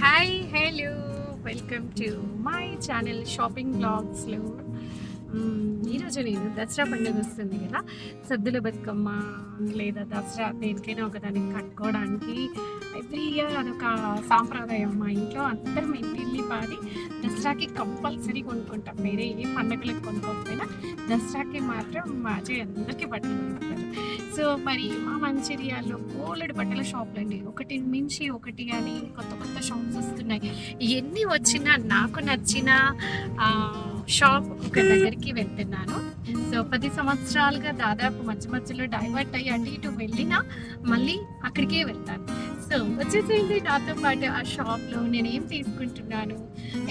Hi hello welcome to my channel shopping బ్లాగ్స్లో. ఈరోజు నేను దసరా పండుగ వస్తుంది కదా, సద్దుల బతుకమ్మ లేదా దసరా దేనికైనా ఒకదానికి కట్టుకోవడానికి ఎవ్రీ ఇయర్ అదొక సాంప్రదాయం. మా ఇంట్లో అందరం ఇంటిల్లి పాడి దసరాకి కంపల్సరీ కొనుక్కుంటాం. వేరే ఏ పండుగలకు కొనుక్కోకపోయినా దసరాకి మాత్రం మా అజయ్ అందరికీ బట్టలు కొనుక్కుంటారు. సో మరి మా మంచిర్యాలలో బోలెడు బట్టల షాపులు అండి, ఒకటి మించి ఒకటి అని కొత్త కొత్త షాప్స్ వస్తున్నాయి. ఎన్ని వచ్చినా నాకు నచ్చిన షాప్ ఒక దగ్గరికి వెళ్తున్నాను. సో 10 సంవత్సరాలుగా దాదాపు మధ్య మధ్యలో డైవర్ట్ అయ్యి అటు ఇటు వెళ్ళినా మళ్ళీ అక్కడికే వెళ్తాను. సో వచ్చేసేయండి నాతో పాటు ఆ షాప్లో నేను ఏం తీసుకుంటున్నాను,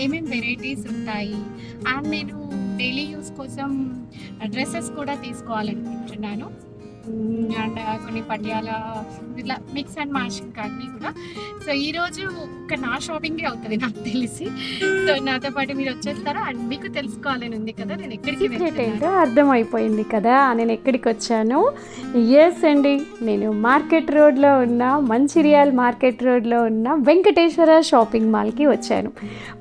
ఏమేమి వెరైటీస్ ఉంటాయి, అండ్ నేను డైలీ యూస్ కోసం డ్రెస్సెస్ కూడా తీసుకోవాలనుకుంటున్నాను. అండ్ కొన్ని పటియాల ఇట్లా మిక్స్ అండ్ మ్యాచింగ్ అన్నీ కూడా. సో ఈరోజు ఒక నా షాపింగే అవుతుంది నాకు తెలిసి. సో నాతో పాటు మీరు వచ్చేస్తారా? అండ్ మీకు తెలుసుకోవాలని ఉంది కదా నేను ఎక్కడికి ఏంటో అర్థమైపోయింది కదా నేను ఎక్కడికి వచ్చాను. ఎస్ అండి, నేను మార్కెట్ రోడ్లో ఉన్న మంచిర్యాల్ మార్కెట్ రోడ్లో ఉన్న వెంకటేశ్వర షాపింగ్ మాల్కి వచ్చాను.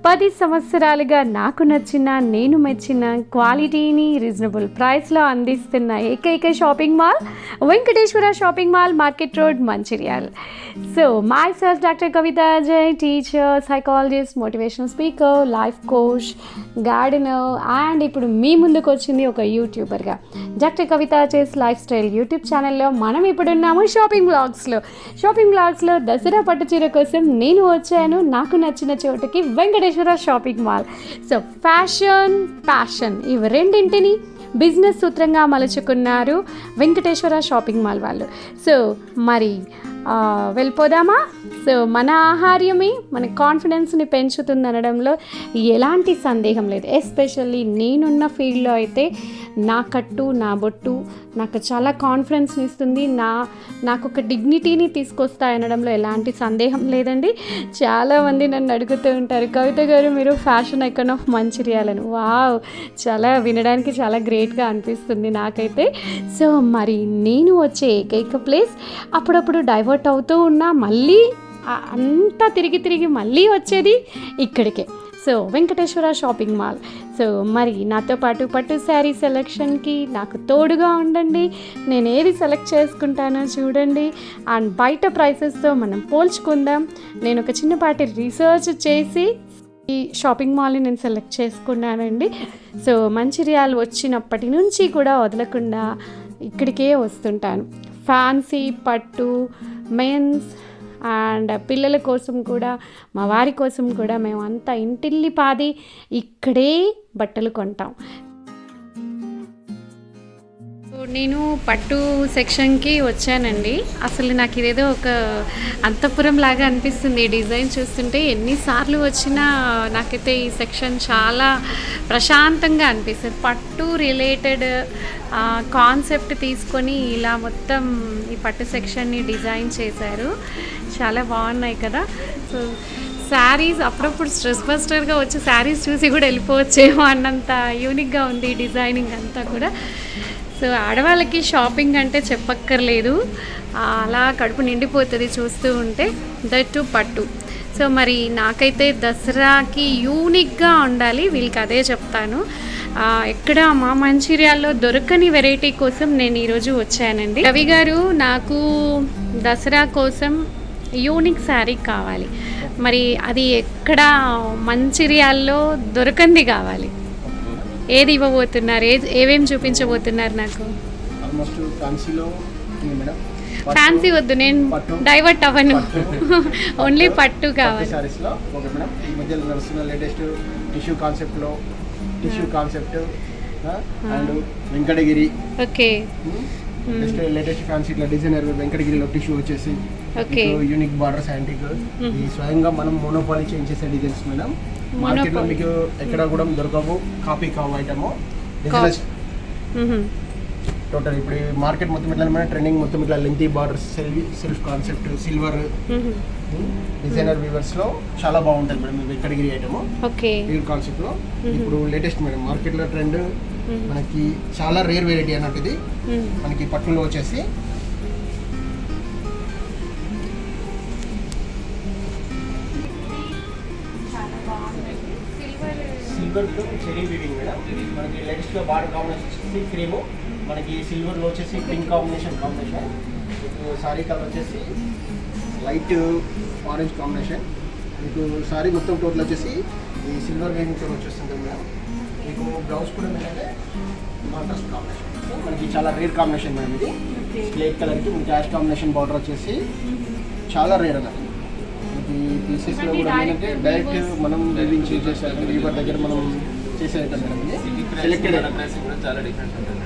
10 సంవత్సరాలుగా నాకు నచ్చిన, నేను మెచ్చిన క్వాలిటీని రీజనబుల్ ప్రైస్లో అందిస్తున్న ఏకైక shopping mall Venkateswara shopping mall, market road, Mancherial. So my self doctor Kavitha Ajay, teacher, psychologist, motivational speaker, life coach, gardener, and ఇప్పుడు మీ ముందుకు వచ్చింది ఒక యూట్యూబర్గా. డాక్టర్ కవిత అజయ్స్ లైఫ్ స్టైల్ యూట్యూబ్ ఛానల్లో మనం ఇప్పుడున్నాము షాపింగ్ బ్లాగ్స్లో దసరా పట్టుచీర కోసం నేను వచ్చాను నాకు నచ్చిన చోటుకి, Venkateswara shopping mall. So passion ఇవి రెండింటిని బిజినెస్ సూత్రంగా మలుచుకున్నారు వెంకటేశ్వర షాపింగ్ మాల్ వాళ్ళు. సో మరి వెళ్ళిపోదామా? సో మన ఆహార్యమే మన కాన్ఫిడెన్స్ని పెంచుతుంది అనడంలో ఎలాంటి సందేహం లేదు. ఎస్పెషల్లీ నేనున్న ఫీల్డ్లో అయితే నా కట్టు, నా బొట్టు నాకు చాలా కాన్ఫిడెన్స్ని ఇస్తుంది, నాకు ఒక డిగ్నిటీని తీసుకొస్తాయి అనడంలో ఎలాంటి సందేహం లేదండి. చాలామంది నన్ను అడుగుతూ ఉంటారు, కవిత గారు మీరు ఫ్యాషన్ ఐకాన్ ఆఫ్ మంచిర్యాల్ అని. వావ్, చాలా వినడానికి చాలా గ్రేట్గా అనిపిస్తుంది నాకైతే. సో మరి నేను వచ్చే ఏకైక ప్లేస్, అప్పుడప్పుడు డైవర్ట్ అవుతూ ఉన్నా మళ్ళీ అంతా తిరిగి మళ్ళీ వచ్చేది ఇక్కడికే. So Venkateswara shopping mall. So మరి నాతో పాటు పట్టు శారీ సెలెక్షన్కి నాకు తోడుగా ఉండండి. నేను ఏది సెలెక్ట్ చేసుకుంటానో చూడండి, అండ్ బయట ప్రైసెస్తో మనం పోల్చుకుందాం. నేను ఒక చిన్నపాటి రీసెర్చ్ చేసి ఈ షాపింగ్ మాల్ని నేను సెలెక్ట్ చేసుకున్నానండి. సో మంచిర్యాల్ వచ్చినప్పటి నుంచి కూడా వదలకుండా ఇక్కడికే వస్తుంటాను. ఫ్యాన్సీ పట్టు, మెన్స్ అండ్ పిల్లల కోసం కూడా, మా వారి కోసం కూడా మేము అంతా ఇంటిల్లి పాది ఇక్కడే బట్టలు కొంటాం. నేను పట్టు సెక్షన్కి వచ్చానండి. అసలు నాకు ఇదేదో ఒక అంతఃపురం లాగా అనిపిస్తుంది. ఈ డిజైన్ చూస్తుంటే ఎన్నిసార్లు వచ్చినా నాకైతే ఈ సెక్షన్ చాలా ప్రశాంతంగా అనిపిస్తుంది. పట్టు రిలేటెడ్ కాన్సెప్ట్ తీసుకొని ఇలా మొత్తం ఈ పట్టు సెక్షన్ని డిజైన్ చేశారు. చాలా బాగున్నాయి కదా. సో శారీస్ అప్పుడప్పుడు స్ట్రెస్ బస్టర్గా వచ్చి శారీస్ చూసి కూడా వెళ్ళిపోవచ్చేమో అన్నంత యూనిక్గా ఉంది డిజైనింగ్ అంతా కూడా. సో ఆడవాళ్ళకి షాపింగ్ అంటే చెప్పక్కర్లేదు, అలా కడుపు నిండిపోతుంది చూస్తూ ఉంటే, దట్టు పట్టు. సో మరి నాకైతే దసరాకి యూనిక్గా ఉండాలి, వీళ్ళకి అదే చెప్తాను. ఎక్కడ మా మంచిర్యాల్లో దొరకని వెరైటీ కోసం నేను ఈరోజు వచ్చానండి. రవి గారు, నాకు దసరా కోసం యూనిక్ శారీ కావాలి, మరి అది ఎక్కడ మంచిర్యాల్లో దొరకంది కావాలి. ఏది ఇవ్వబోతున్నారు, ఏమేమి చూపించబోతున్నారు నాకు? ఫ్యాన్సీ వద్దు, నేను డైవర్ట్ అవ్వను, ఓన్లీ పట్టు కావాలి. Venkatagiri, okay, latest fancy designer వెంకటగిరిలో టిష్యూ వచ్చేసి యూనిక్ బార్డర్స్ యాంటిక్, ఈ స్వయంగా మనం మోనోపాలి చేంజ్ చేసే డిజైన్స్ మేడం. మార్కెట్లో మీకు ఎక్కడ కూడా దొరకవు, కాపీ కావు ఐటమ్. టోటల్ ఇప్పుడు మార్కెట్ మొత్తం ఇట్లా ట్రెండింగ్ మొత్తం ఇట్లా lengthy borders, self concept, silver designer weavers లో చాలా బాగుంటుంది మేడం వెంకటగిరి ఐటమ్. ఈ కాన్సెప్ట్ లో ఇప్పుడు లేటెస్ట్ మేడం మార్కెట్ లో ట్రెండ్, మనకి చాలా రేర్ వెరైటీ అన్నట్టు ఇది. మనకి పట్టులో వచ్చేసి సిల్వర్ చెరీ వీవింగ్ మేడం. మనకి లేటెస్ట్గా బార్డర్ కాంబినేషన్ వచ్చేసి క్రీము, మనకి సిల్వర్లో వచ్చేసి పింక్ కాంబినేషన్. మీకు సారీ కలర్ వచ్చేసి లైట్ ఆరెంజ్ కాంబినేషన్. మీకు సారీ మొత్తం టోటల్ వచ్చేసి ఈ సిల్వర్ వీవింగ్తో వచ్చేస్తుంది మేడం. మీకు బ్లౌజ్ కూడా ఏంటంటే కాంట్రాస్ట్ కాంబినేషన్. మనకి చాలా రేర్ కాంబినేషన్ మేడం. ఇది స్లేట్ కలర్కి మీకు యాష్ కాంబినేషన్ బార్డర్ వచ్చేసి చాలా రేర్ అన్నది. ఈ పీసెస్లో కూడా ఏంటంటే డైరెక్ట్ మనం వీవింగ్ చేసేసాం, వీవర్ దగ్గర మనం చేసే ఐటమ్ మేడం. ఇది సెలెక్టెడ్ కూడా చాలా డిఫరెంట్ ఉంటుంది.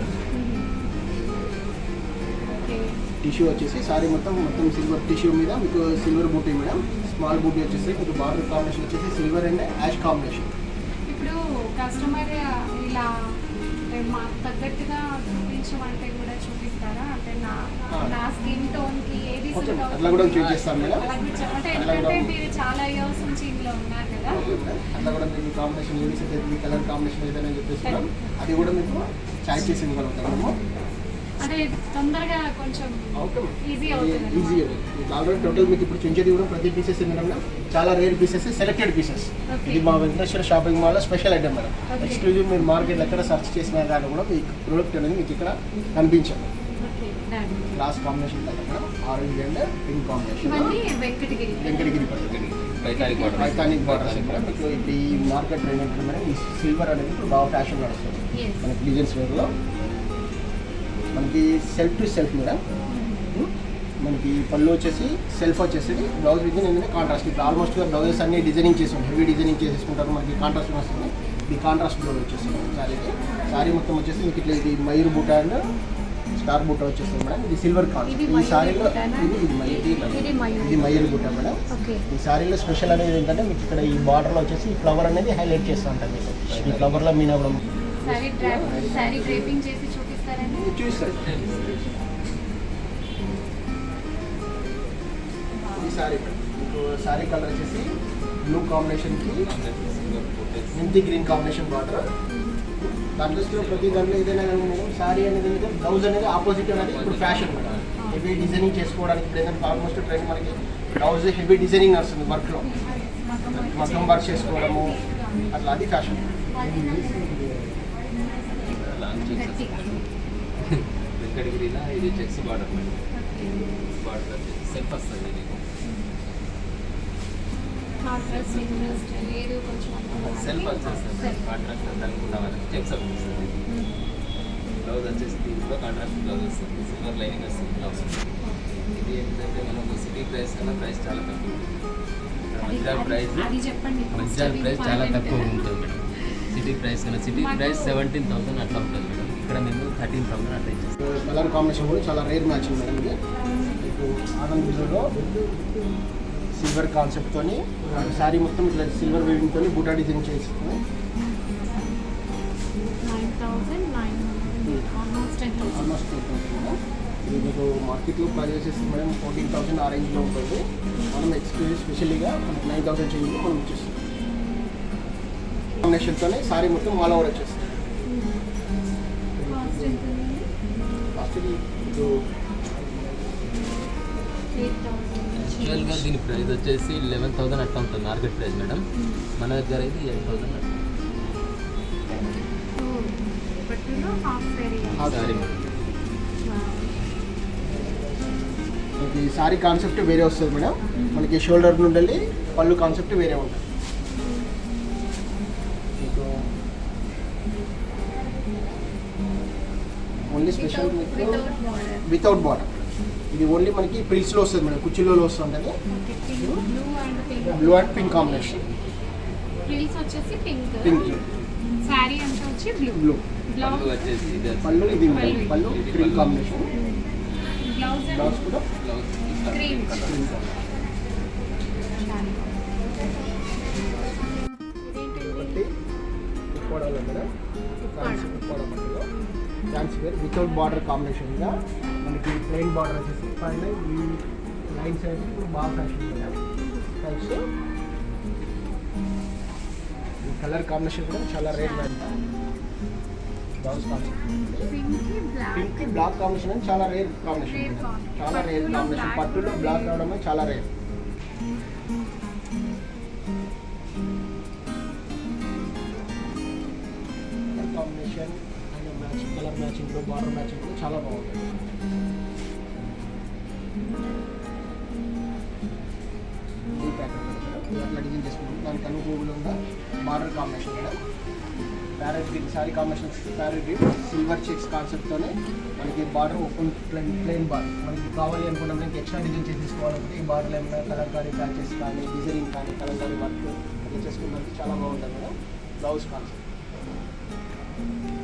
టిష్యూ వచ్చేసి సారీ మొత్తం సిల్వర్ టిష్యూ మీద మీకు సిల్వర్ బూటీ మేడం. స్మాల్ బూటీ వచ్చేసి మీకు బార్డర్ కాంబినేషన్ వచ్చేసి సిల్వర్ అండ్ యాష్ కాంబినేషన్. ఇప్పుడు కస్టమర్ ఇలా మాకు తగ్గట్టుగా చూపించమంటే కూడా చూపిస్తారా? అంటే నా స్కిన్ టోన్కి ఏది అట్లా కూడా చూస్ చేస్తాం మేడం. అంటే ఎందుకంటే మీరు చాలా ఇయర్స్ నుంచి ఇంట్లో ఉన్నారు కదా, అట్లా కూడా మీకు కాంబినేషన్ లేడీస్ అయితే మీ కలర్ కాంబినేషన్ ఏదైనా చెప్పేస్తాం, అది కూడా మీకు చాయిస్ చేసి ఇవ్వగలుగుతాం మేము. అంటే తొందరగా కొంచెం ఈజీ అవుతుంది. ఈజీ మీకు ఆల్రెడీ టోటల్ మీకు ఇప్పుడు చూంచేది కూడా ప్రతి పీసెస్ ఏంటంటే చాలా రేర్ పీసెస్, సెలెక్టెడ్ పీసెస్. ఇది మా వెంకటేశ్వర షాపింగ్ మాల్లో స్పెషల్ ఐటమ్ మేడం. ఎక్స్క్లూజివ్ మీరు మార్కెట్లో ఎక్కడ సెర్చ్ చేసినా కానీ కూడా మీకు ప్రోడక్ట్ అనేది మీకు ఇక్కడ కనిపించదు. గ్లాస్ కాంబినేషన్ కదా madam, orange and pink combination. Venkatagiri పైతానిక్ బార్డర్స్ మేడం. మీకు ఇప్పుడు ఈ మార్కెట్ రేంజ్ అంటే మేడం ఈ సిల్వర్ అనేది ఇప్పుడు బాగా ఫ్యాషన్ నడుస్తుంది మనకి డిజైన్స్ వేర్లో. మనకి సెల్ఫ్ టు సెల్ఫ్ మేడం. మనకి పళ్ళు వచ్చేసి సెల్ఫ్ వచ్చేసి బ్లౌజ్ విత్ ఏంటంటే కాంట్రాస్ట్. ఇప్పుడు ఆల్మోస్ట్గా బ్లౌజెస్ అన్ని డిజైనింగ్ చేసి హెవీ డిజైనింగ్ చేసేసుకుంటారు. మనకి కాంట్రాస్ట్ వస్తుంది. ఈ కాంట్రాస్ట్ బ్లౌజ్ వచ్చేస్తుంది సారీకి. సారీ మొత్తం వచ్చేసి మీకు ఇట్లా ఇది మయూర్ బూట అండ్ స్టార్ బూట వచ్చేస్తుంది మేడం. ఇది సిల్వర్ కాంట్రాస్ట్. ఈ సారీలో ఇది మయూర్ బూట మేడం. ఈ సారీలో స్పెషల్ అనేది ఏంటంటే మీకు ఇక్కడ ఈ బార్డర్లో వచ్చేసి ఈ ఫ్లవర్ అనేది హైలైట్ చేస్తూ ఉంటాం. మీకు ఈ ఫ్లవర్లో మీనా కూడా చూస్తారు. ఈ సారీ మీకు సారీ కలర్ వచ్చేసి బ్లూ కాంబినేషన్కి మెంతి గ్రీన్ కాంబినేషన్ బార్డర్. దాంట్లో ప్రతి దాంట్లో ఏదైనా మేడం సారీ అనేది బ్లౌజ్ అనేది ఆపోజిట్ అనేది ఇప్పుడు ఫ్యాషన్ మేడం. హెవీ డిజైనింగ్ చేసుకోవడానికి ఇప్పుడు ఏంటంటే ఆల్మోస్ట్ ట్రెండ్ మనకి బ్లౌజ్ హెవీ డిజైనింగ్ వస్తుంది వర్క్లో, మొత్తం వర్క్ చేసుకోవడము అట్లా, అది ఫ్యాషన్. వెంకటగిరిలో ఇది checks border madam. Border self వస్తుంది. సెల్ఫ్ వచ్చేస్తుంది కాంట్రాక్ట్ దానికి ఉన్న వరకు చెక్స్ వస్తుంది. బ్లౌజ్ వచ్చేసి దీంట్లో కాంట్రాక్ట్ బ్లౌజ్ వస్తుంది, సిల్వర్ లైనింగ్ వస్తుంది బ్లౌజ్. ఇది ఏంటంటే మనకు సిటీ ప్రైస్ కన్నా ప్రైస్ చాలా తక్కువ ఉంటుంది. మంచిర్యాల ప్రైస్ చాలా తక్కువ ఉంటుంది మేడం. సిటీ ప్రైస్ కన్నా సిటీ ప్రైస్ 17,000 అట్లా ఉంటుంది మేడం. ఇక్కడ మేము 13,000 అట్లా ఇచ్చేస్తాం. కలర్ కాంబినేషన్ కూడా చాలా రేర్ మ్యాచింగ్ మేడం. ఇది మీకు ఆనంద్ బిజోలో సిల్వర్ కాన్సెప్ట్తో శారీ మొత్తం ఇట్లా సిల్వర్ వీవింగ్తో బూటా డిజైన్ చేస్తుంది. ఆల్మోస్ట్ 10,000. ఇది మీకు మార్కెట్లో ప్రైస్ వచ్చేసి మేడం 14,000 ఆ రేంజ్లో ఉంటుంది. మనం ఎక్స్క్లూజివ్ స్పెషల్గా మనకి 9,000 చేంజ్లో మనం ఇచ్చేస్తాం. కాంబినేషన్తోనే సారీ మొత్తం ఆల్ ఓవర్ వచ్చేస్తుంది. యాక్చువల్గా దీని ప్రైస్ వచ్చేసి 11,000 అట్లా ఉంటుంది మార్కెట్ ప్రైస్ మేడం. మన దగ్గర అయితే 8,000 సారీ మేడం. మనకి సారీ కాన్సెప్ట్ వేరే వస్తుంది మేడం. మనకి షోల్డర్ నుండి పళ్ళు కాన్సెప్ట్ వేరే ఉంటుంది. Only special without border. ఇది ఓన్లీ మనకి ప్రిల్స్లో వస్తుంది మేడం, కుర్చీలో వస్తుంది. Blue and pink combination. Pink sorry అంతా వచ్చి బ్లూ. పళ్ళు వచ్చేసి పళ్ళు ఇది పళ్ళు క్రీమ్ కాంబినేషన్. బ్లౌజ్ కూడా క్రీమ్. ఉప్పాడలో మేడం ఉప్పాడ పట్టులో ఫ్యాన్సీ వేర్ వితౌట్ బార్డర్ కాంబినేషన్గా మనకి ప్లెయిన్ బార్డర్ వచ్చేసి పైన ఈ లైన్స్ అనేది ఇప్పుడు బాగా ఫ్యాషన్ మేడం. థ్యాంక్స్. ఈ కలర్ కాంబినేషన్ కూడా చాలా rare madam. Blouse combination pink black combination అని చాలా రేర్ కాంబినేషన్, చాలా రేర్ కాంబినేషన్. పట్టులో బ్లాక్ రావడం చాలా రేర్. కలర్ మ్యాచింగ్లో బార్డర్ మ్యాచింగ్లో చాలా బాగుంటుంది. ఈ ప్యాటర్న్ అట్లా డిజైన్ చేసుకుంటాం. దానికి అన్ని పువ్వులు ఉన్న border combination madam. Parrot green sari combination parrot green silver checks కాన్సెప్ట్తోనే మనకి బార్డర్ ఓపెన్ ప్లెయిన్ బార్డర్. మనకి కావాలి అనుకున్నాం మనకి ఎక్స్ట్రా డిజైన్ చేసి తీసుకోవాలంటే ఈ బార్డర్లో ఏమైనా కలంకారీ ప్యాచెస్ కానీ డిజైనింగ్ కానీ కలంకారీ వర్క్ అట్లా చేసుకున్నది చాలా బాగుంటుంది మేడం. బ్లౌజ్ కాన్సెప్ట్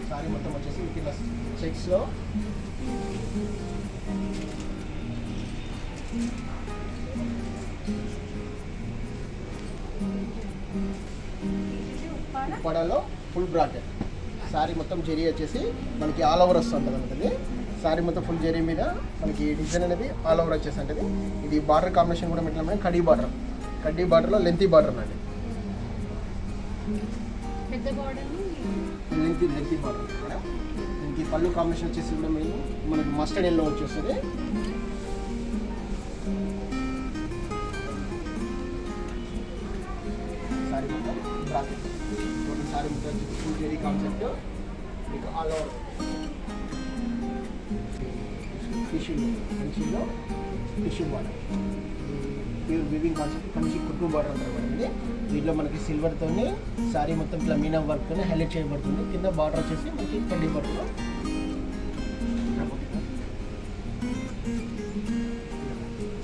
శారీ మొత్తం వచ్చేసి మీకు ఇలా చెక్స్లో ఉప్పాడలో ఫుల్ బ్రాకెట్ శారీ మొత్తం జెరీ వచ్చేసి మనకి ఆల్ ఓవర్ వస్తుంది మనకి. శారీ మొత్తం ఫుల్ జెరీ మీద మనకి డిజైన్ అనేది ఆల్ ఓవర్ వచ్చేసి ఉంటుంది. ఇది బార్డర్ కాంబినేషన్ కూడా ఎట్లా మేడం కడ్డీ బార్డర్లో లెంతీ బార్డర్ అండి. Lengthy border madam. దీనికి పళ్ళు కాంబినేషన్ వచ్చేసి కూడా మనకి మస్టర్డ్ ఎల్లో వచ్చేస్తుంది. శారీ మొత్తం బ్రాకెట్ శారీ మొత్తం ఫుల్ జెరీ కాన్సెప్ట్ మీకు ఆల్ ఓవర్ టిష్యూలో tissue border pure weaving concept Kanchi కుట్టు బార్డర్ అంటారు మేడం. ఇది దీంట్లో మనకి సిల్వర్తోనే శారీ మొత్తం ఇట్లా మీనా వర్క్తోనే హైలైట్ చేయబడుతుంది. కింద బార్డర్ వచ్చేసి మనకి కడ్డీ బార్డర్లో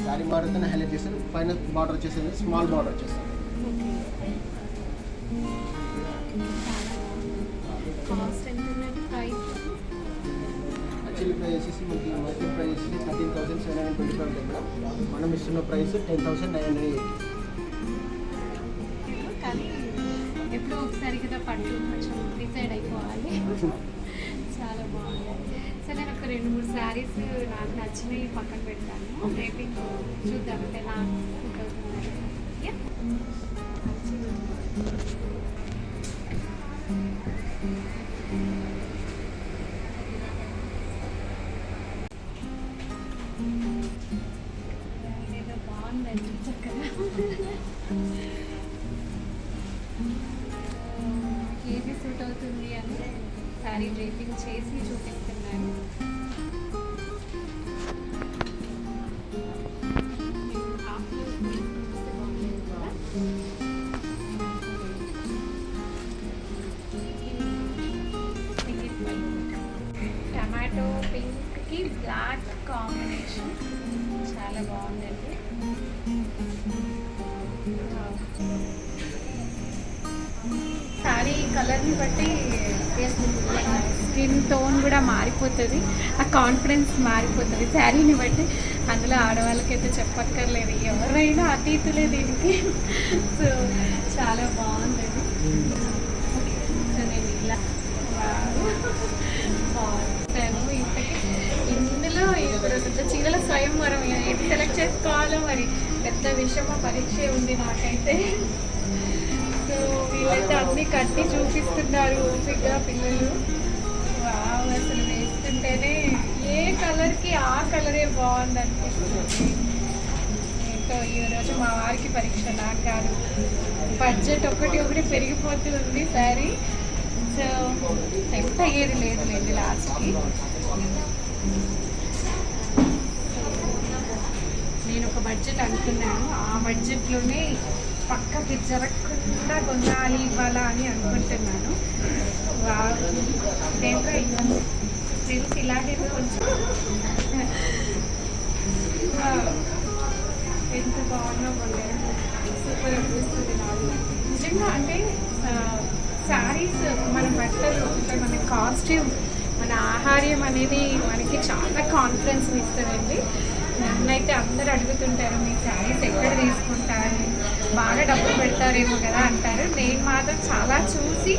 శారీ బార్డర్తోనే హైలైట్ చేస్తారు. పైన బార్డర్ వచ్చేసి స్మాల్ బార్డర్ వచ్చేస్తుంది. యాక్చువల్లీ ప్రైస్ వచ్చేసి మనకి మార్కెట్ ప్రైస్ వచ్చేసి 13,725 మేడం. మనం ఇస్తున్న ప్రైస్ 10,980. కానీ ఎప్పుడో ఒకసారి కదా పట్టు కొంచెం డిసైడ్ అయిపోవాలి. చాలా బాగుంది. సరే నేను ఒక 2-3 శారీస్ నాకు నచ్చినవి పక్కన పెడతాను. రేపు చూద్దాం అంటే నాకు సూట్ అవుతుంది. ఇదేదో బాగుందండి చక్కగా. ఏది సూట్ అవుతుంది అని శారీ డ్రేపింగ్ చేసి చూపిస్తున్నాను. టమాటో పింక్కి బ్లాక్ కాంబినేషన్ చాలా బాగుందండి. శారీ కలర్ని బట్టి స్కిన్ టోన్ కూడా మారిపోతుంది, ఆ కాన్ఫిడెన్స్ మారిపోతుంది శారీని బట్టి. అందులో ఆడవాళ్ళకైతే చెప్పక్కర్లేదు, ఎవరైనా అతీతులే దీనికి. సో చాలా బాగుందండి. సో నేను ఇలా బాగుంటాను. ఇంతకీ ఇందులో ఇప్పుడు పెద్ద చీరల స్వయంవరం ఏది సెలెక్ట్ చేసుకోవాలో మరి పెద్ద విషమ పరీక్ష ఉంది నాకైతే. సో వీళ్ళైతే అన్నీ కట్టి చూపిస్తున్నారు ఓపికగా పిల్లలు. అసలు వేస్తుంటేనే ఏ కలర్కి ఆ కలరే బాగుంది అనిపిస్తుంది. ఏంటో ఈరోజు మా వారికి పరీక్ష, నాకు కాదు. బడ్జెట్ ఒకటి పెరిగిపోతూ ఉంది శారీ. సో టెంప్ట్ అయ్యేది లేదు లాస్ట్కి. నేను ఒక బడ్జెట్ అనుకున్నాను, ఆ బడ్జెట్లోనే పక్కకి జరగకుండా కొనాలి ఇవ్వాలా అని అనుకుంటున్నాను. దేంట్లో ఫ్రెండ్స్ ఇలాగే కొంచెం ఎంత బాగున్నా కొన్నాను. సూపర్ అనిపిస్తుంది నాకు నిజంగా. అంటే శారీస్, మన బట్టలు, మన కాస్ట్యూమ్, మన ఆహార్యం అనేది మనకి చాలా కాన్ఫిడెన్స్ని ఇస్తుందండి. నన్నైతే అందరు అడుగుతుంటారు మీ శారీస్ ఎక్కడ తీసుకుంటారు, బాగా డబ్బులు పెడతారేమో కదా అంటారు. నేను మాత్రం చాలా చూసి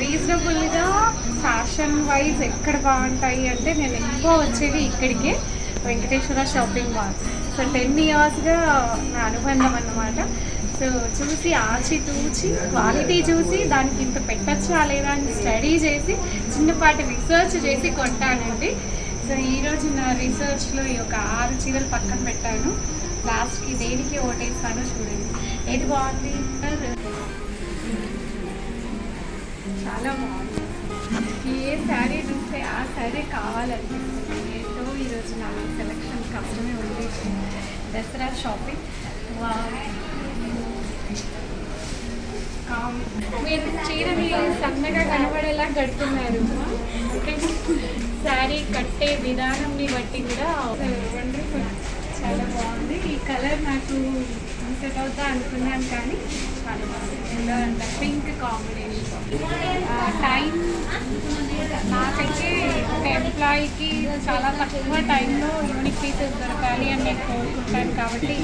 రీజనబుల్గా ఫ్యాషన్ వైజ్ ఎక్కడ బాగుంటాయి అంటే నేను ఎక్కువ వచ్చేది ఇక్కడికే, వెంకటేశ్వర షాపింగ్ మాల్. సో 10 ఇయర్స్గా నా అనుబంధం అన్నమాట. సో చూసి ఆచితూచి క్వాలిటీ చూసి దానికి ఇంత పెట్టచ్చా లేదా అని స్టడీ చేసి చిన్నపాటి రీసెర్చ్ చేసి కొంటానండి. సో ఈరోజు నా రీసెర్చ్లో ఈ ఒక 6 చీరలు పక్కన పెట్టాను. లాస్ట్కి దేనికి ఓటేస్తానో చూడండి. ఏది బాగుంది? చాలా బాగుంది. ఏ శారీ చూస్తే ఆ సరే కావాలనిపిస్తుంది. ఏంటో ఈరోజు నా సెలెక్షన్ కష్టమే ఉంది. దసరా షాపింగ్ మీరు చీరని సన్నగా కనబడేలా కడుతున్నారు. అంటే శారీ కట్టే విధానంని బట్టి కూడా వండర్ఫుల్, చాలా బాగుంది. ఈ కలర్ నాకు సెట్ అవుతా అనుకున్నాను కానీ చాలా బాగుంది. ఎలా అంటే పింక్ కాంబినేషన్. టైం నాకైతే ఒక ఎంప్లాయీకి చాలా తక్కువ టైంలో యూనిక్ పీసెస్ దొరకాలి అని నేను కోరుకుంటాను కాబట్టి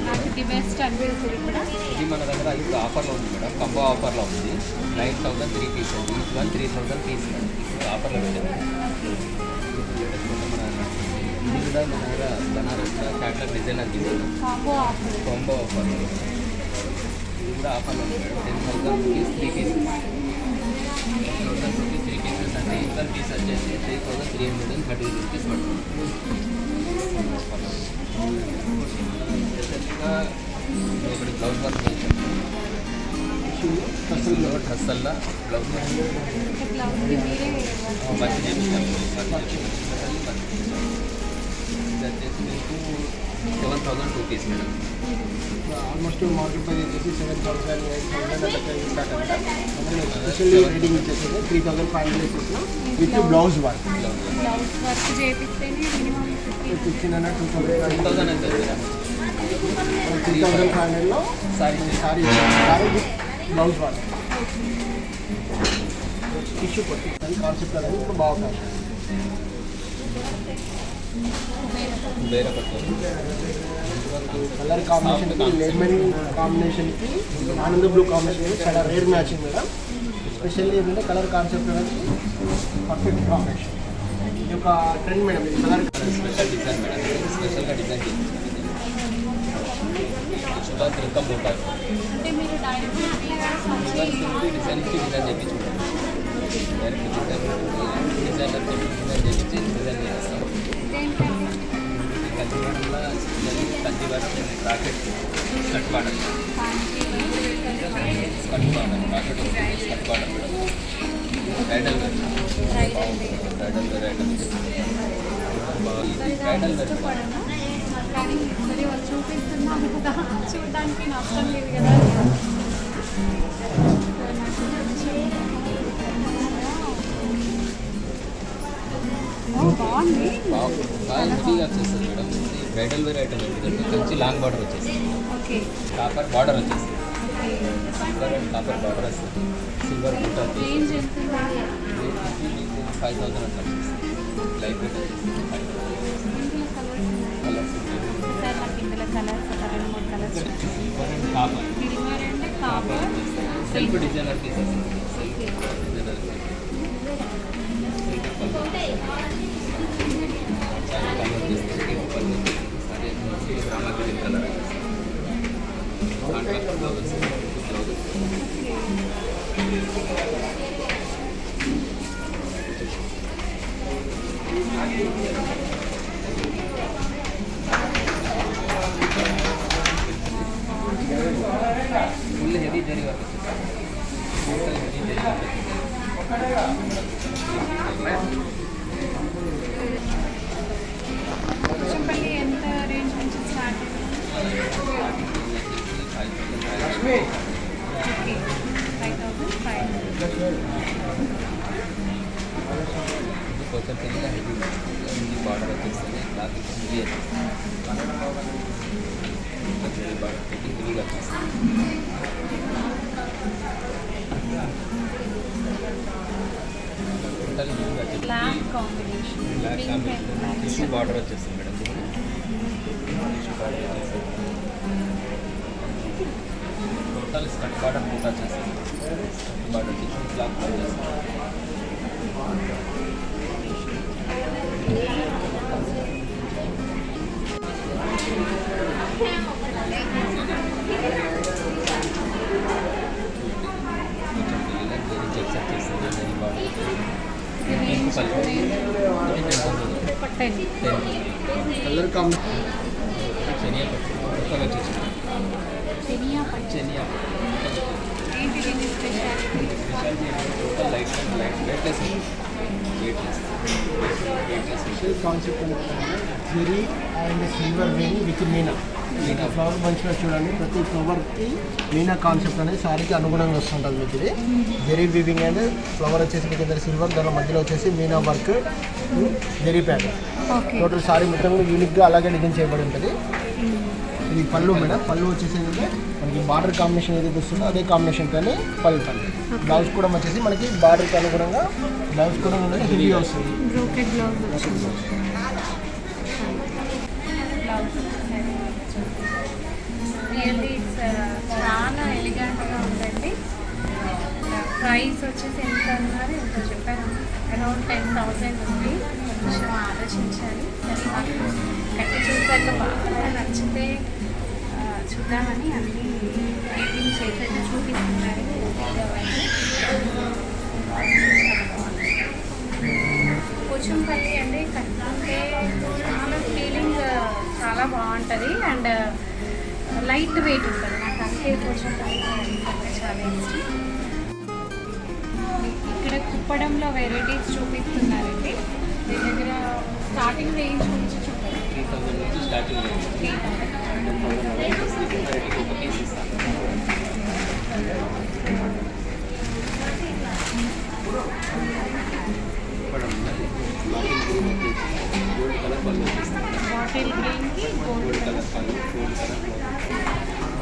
నాకు ది బెస్ట్ అనిపిస్తుంది ఇక్కడ. ఇది మన దగ్గర ఇప్పుడు ఆఫర్లో ఉంది మేడం, కంబో ఆఫర్లో ఉంది. 9,000 3 pieces, each one 3,000 piece madam. ఇప్పుడు ఆఫర్లో పెట్టాము. ఇది కూడా మన దగ్గర బనారస్ క్యాట్లాగ్ డిజైన్ అని తీసుకున్నాం, కాంబో ఆఫర్. Combo offer. ఇది కూడా ఆఫర్లో ఉంది madam. 10,000 rupees 3 pieces, 10,000 rupees 3 pieces అంటే ఈచ్ వన్ పీస్ వచ్చేసి 3,330 రూపీస్ పడుతుంది. స్పెషల్గా ఒకటి బ్లౌజ్ వర్క్ చేసాము, డ్రెస్సల్లా బ్లౌజ్ వర్క్ వర్క్ చేపించాము. ఇది వచ్చేసి మీకు 7,000 rupees madam. Almost market price వచ్చేసి 7,000 8,000 అట్లా స్టార్ట్ అనమాట. స్పెషల్లీ రేటింగ్ వచ్చేసి 3,500 ఇచ్చేసిన with blouse work. Blouse work చేపిస్తేనే మినిమం 1500 2,000 2,000 అంటే మేడం 3,500లో sari sari with blouse work tissue కొట్టి కాన్సెప్ట్ అనేది ఇప్పుడు బాగుంటుంది. వేరే పడుతుంది. కలర్ కాంబినేషన్కి లెమన్ కాంబినేషన్కి ఆనంద బ్లూ కాంబినేషన్ చాలా రేర్ మ్యాచింగ్ మేడం. ఎస్పెషల్లీ ఏంటంటే కలర్ కాన్సెప్ట్ అనేది పర్ఫెక్ట్ కాంబినేషన్. ఇది ఒక ట్రెండ్ మేడం. ఇది కలర్ స్పెషల్ డిజైన్ మేడం, స్పెషల్గా డిజైన్ చేయించాము. ఇంకా పోతారు అంటే మీరు డైరెక్ట్ డిజైన్ ఇచ్చి డిజైన్ చేయించుకుంటాం. డైరెక్ట్ డిజైనర్ డిజైన్ చేయించి డిజైన్ చేస్తాం. Kanchivaram rocket skirt border, skirt border rocket skirt border madam. Bridal wear, bridal wear item. ఇది బ్రైడల్ వేర్ కానీ సరే వాళ్ళు చూపిస్తున్నాను కదా, చూడడానికి నష్టం లేదు కదా. బాగుంది. బాగా హెవీగా వచ్చేస్తుంది మేడం. ఇది బ్రైడల్ వేర్ ఐటమ్. ఎందుకంటే కంచి లాంగ్ బార్డర్ వచ్చేస్తుంది, ఓకే కాపర్ బార్డర్ వచ్చేస్తుంది, సిల్వర్ అండ్ కాపర్ బార్డర్ వస్తుంది, సిల్వర్ బుట్ట రేంజ్ ఎంత ఉంది? మీకు 5,000 అట్లా వచ్చేస్తుంది. లైట్ వెయిట్ వచ్చేస్తుంది 5,000. కలర్స్ సార్ నాకు ఇందులో కలర్స్ ఒక 2-3 colours silver and copper, silver and copper self designer pieces, self designer రామాగ్రీన్ colour contract blouses. Full heavy zari work వచ్చేసి టోటల్ హెవీ జరీ వర్క్ చెప్పండి ఎంత రేంజ్ నుంచి స్టార్ట్? ఓకే 5,500. కొంచెం పెద్దగా హెవీ హెవీ బార్డర్ వచ్చేస్తుంది. క్లాత్ హెవీ వచ్చేస్తుంది, బార్డర్ పెట్టి హెవీగా వచ్చేస్తుంది. టోటల్ హెవీగా వచ్చేసి black combination, black pink and black. Tissue border వచ్చేస్తుంది మేడం. టిష్యూ బార్డర్ వచ్చేస్తుంది. టోటల్ స్కట్ బార్డర్ బూట వచ్చేస్తుంది. స్కట్ బార్డర్ టిష్యూ క్లాత్ వచ్చేస్తుంది. కలర్ కాంబినేషన్ చెనియా పట్టు కొత్తగా వచ్చేసింది. చెనియా పట్టు. చెనియా ఏంటి దీని speciality? Speciality total light weightless special concept zari and silver వేణి విత్ మీనా. మీకు ఫ్లవర్ బంచ్లో చూడండి, ప్రతి ఫ్లవర్కి మీనా కాన్సెప్ట్ అనేది సారీకి అనుగుణంగా వస్తుంటుంది. మీకు ఇది జెరీ వీవింగ్ అండ్ ఫ్లవర్ వచ్చేసి మీకు ఇద్దరు సిల్వర్, దాని మధ్యలో వచ్చేసి meena work, zari pattern. Total sari మొత్తం యూనిక్గా అలాగే డిజైన్ చేయబడి ఉంటుంది. ఇది పళ్ళు మేడం. పళ్ళు వచ్చేసి ఏంటంటే మనకి బార్డర్ కాంబినేషన్ ఏదైతే వస్తుందో అదే కాంబినేషన్ కానీ పళ్ళు. బ్లౌజ్ కూడా వచ్చేసి మనకి బార్డర్కి అనుగుణంగా బ్లౌజ్ కూడా ఉన్నది హెవీ వస్తుంది. రియల్లీ చాలా ఎలిగెంట్గా ఉందండి. ప్రైస్ వచ్చేసి ఎంత అన్నారు, ఎంత చెప్పారు? అరౌండ్ 10,000 ఉంది. కొంచెం ఆలోచించాలి. సరే నాకు కట్టి చూసాక బాగా నచ్చితే చూద్దామని అన్నీ రేటింగ్ చేసేది చూపిస్తున్నారు. పోచంపల్లి అంటే కట్టుకుంటే చాలా ఫీలింగ్ చాలా బాగుంటుంది అండ్ లైట్ వెయిట్ ఉంటుంది. నాకు అంతే పోచంపల్లి చాలా ఇష్టం. ఇక్కడ కుప్పడంలో వెరైటీస్ చూపిస్తున్నారండి. మీ దగ్గర స్టార్టింగ్ రేంజ్ నుంచి చూడండి. 3,000 నుంచి స్టార్టింగ్ రేంజ్. 3,000 గోల్డ్ కలర్ పళ్ళు వచ్చేస్తుంది. బాటిల్ గ్రీన్కి గోల్డ్ కలర్ పళ్ళు, gold colour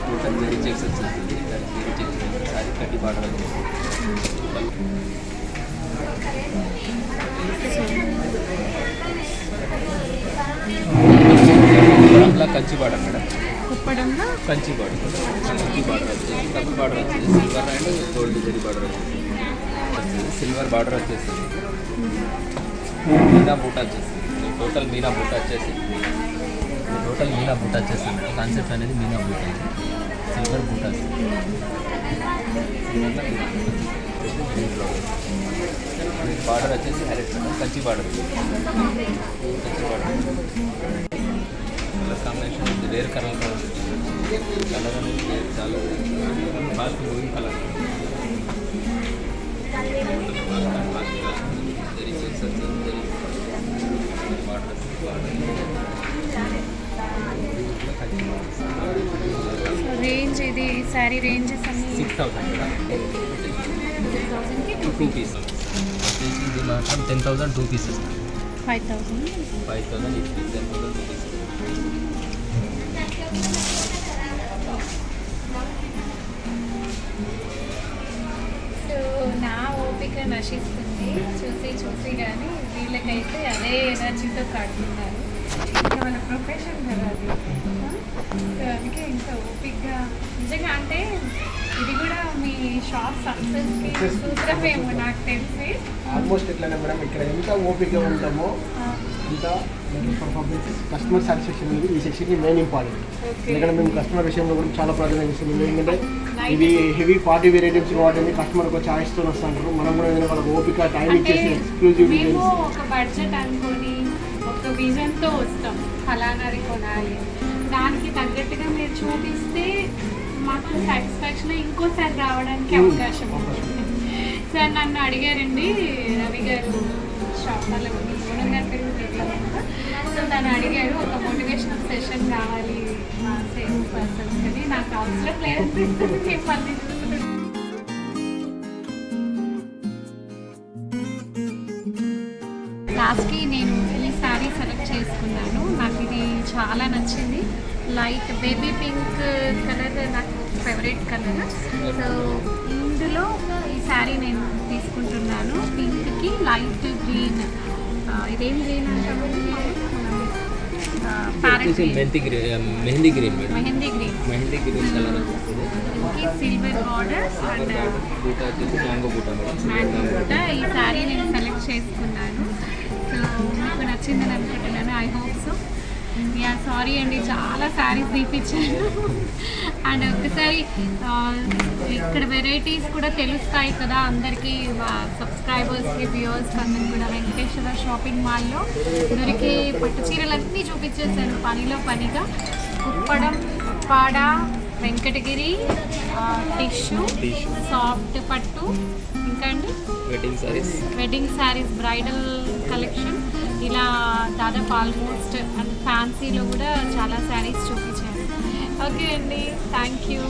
total zari checks వచ్చేస్తుంది. జరీ చెక్స్ సారీ కట్టి బార్డర్ వచ్చేస్తుంది. కుప్పడంలో కంచి బార్డర్ మేడం. కుప్పడంలో కంచి బార్డర్ వచ్చేసి కప్పు బార్డర్ వచ్చేసి silver and gold zari border వచ్చేసి సిల్వర్ బార్డర్ వచ్చేస్తుంది. మీనా బూటా వచ్చేస్తుంది. టోటల్ మీనా బూటా వచ్చేస్తుంది. కాన్సెప్ట్ అనేది మీనా బూటా, సిల్వర్ బూటా బార్డర్ వచ్చేసి highlight Kanchi border. Colour combination ఇది వేరే కలర్ అనేది చాలా ఫాస్ట్ మూవింగ్ కలర్. రేంజ్ ఇది శారీ రేంజెస్ అన్ని 6,000 2,000కి 2 పీసెస్ వచ్చేసి ఇది మాత్రం 10,000 2 పీసెస్. 5,000 5,000 ఇది 10,000 2 పీసెస్. సో నా ఓపిక నశిస్తుంది చూసి కానీ వీళ్ళకైతే అదే ఎనర్జీతో కడుతున్నారు. ఇంకా వాళ్ళ ప్రొఫెషన్ కదా అది. సో అందుకే ఇంకా ఓపికగా నిజంగా అంటే ఇది కూడా మీ షాప్ సక్సెస్కి సూత్రమేమో నాకు తెలిసి. ఆల్మోస్ట్ ఎట్లనే మేడం, ఇక్కడ ఎంత ఓపిక ఉంటామో అంత పర్ఫార్మెన్స్, కస్టమర్ సాటిస్ఫాక్షన్ అనేది ఈ సెక్షన్కి మెయిన్ ఇంపార్టెంట్. ఎందుకంటే మేము కస్టమర్ విషయంలో కూడా చాలా ప్రాధాన్యత ఇస్తాం. ఎందుకంటే ఇవి హెవీ పార్టీ వేర్ ఐటమ్స్ వాటిని కస్టమర్ ఒక ఛాయిస్తో వస్తుంటారు. మనం కూడా ఏదైనా వాళ్ళకి ఓపిక టైం ఇచ్చేసి ఎక్స్క్లూజివ్ మేము ఒక బడ్జెట్ అనుకొని ఒక విజన్తో వస్తాం, ఫలానాది కొనాలి, దానికి తగ్గట్టుగా మీరు చూపిస్తే మాకు సాటిస్ఫాక్షన్ ఇంకోసారి రావడానికి అవకాశం ఉంటుంది. సార్ నన్ను అడిగారండి రవి గారు షాప్ వల్ల సో తను అడిగారు ఒక మోటివేషనల్ సెషన్ కావాలి మా సేల్స్ పర్సన్స్ అని. నాకు అవసరం లేదనిపిస్తుంది మిమ్మల్ని. లాస్ట్కి నేను ఈ శారీ సెలెక్ట్ చేసుకున్నాను. నాకు ఇది చాలా నచ్చింది. లైట్ బేబీ పింక్ కలర్ నాకు ఫేవరెట్ కలర్. సో ఇందులో ఈ శారీ నేను తీసుకుంటున్నాను. పింక్కి లైట్ గ్రీన్, ఇదేం గ్రీన్ అంటాము, mehndi green mehndi green colour silver border and బూటా వచ్చేసి మ్యాంగో బూటా. ఈ శారీ నేను సెలెక్ట్ చేసుకున్నాను. సో మీకు నచ్చిందని అనుకుంటున్నాను. I hope so. Yeah sorry అండి, చాలా శారీస్ తీపిచ్చాను. అండ్ ఒకసారి ఇక్కడ వెరైటీస్ కూడా తెలుస్తాయి కదా అందరికీ, సబ్స్క్రైబర్స్కి, వ్యూవర్స్కి అందరికి కూడా. వెంకటేశ్వర షాపింగ్ మాల్లో దొరికే పట్టు చీరలన్నీ చూపించేసాను పనిలో పనిగా. కుప్పడం, ఉప్పాడ, వెంకటగిరి టిష్యూ, సాఫ్ట్ పట్టు, ఇంకా అండి వెడ్డింగ్ శారీస్, బ్రైడల్ కలెక్షన్, ఇలా దాదాపు ఆల్మోస్ట్ అండ్ ఫ్యాన్సీలో కూడా చాలా శారీస్ చూపించారు. ఓకే అండి, థ్యాంక్ యూ.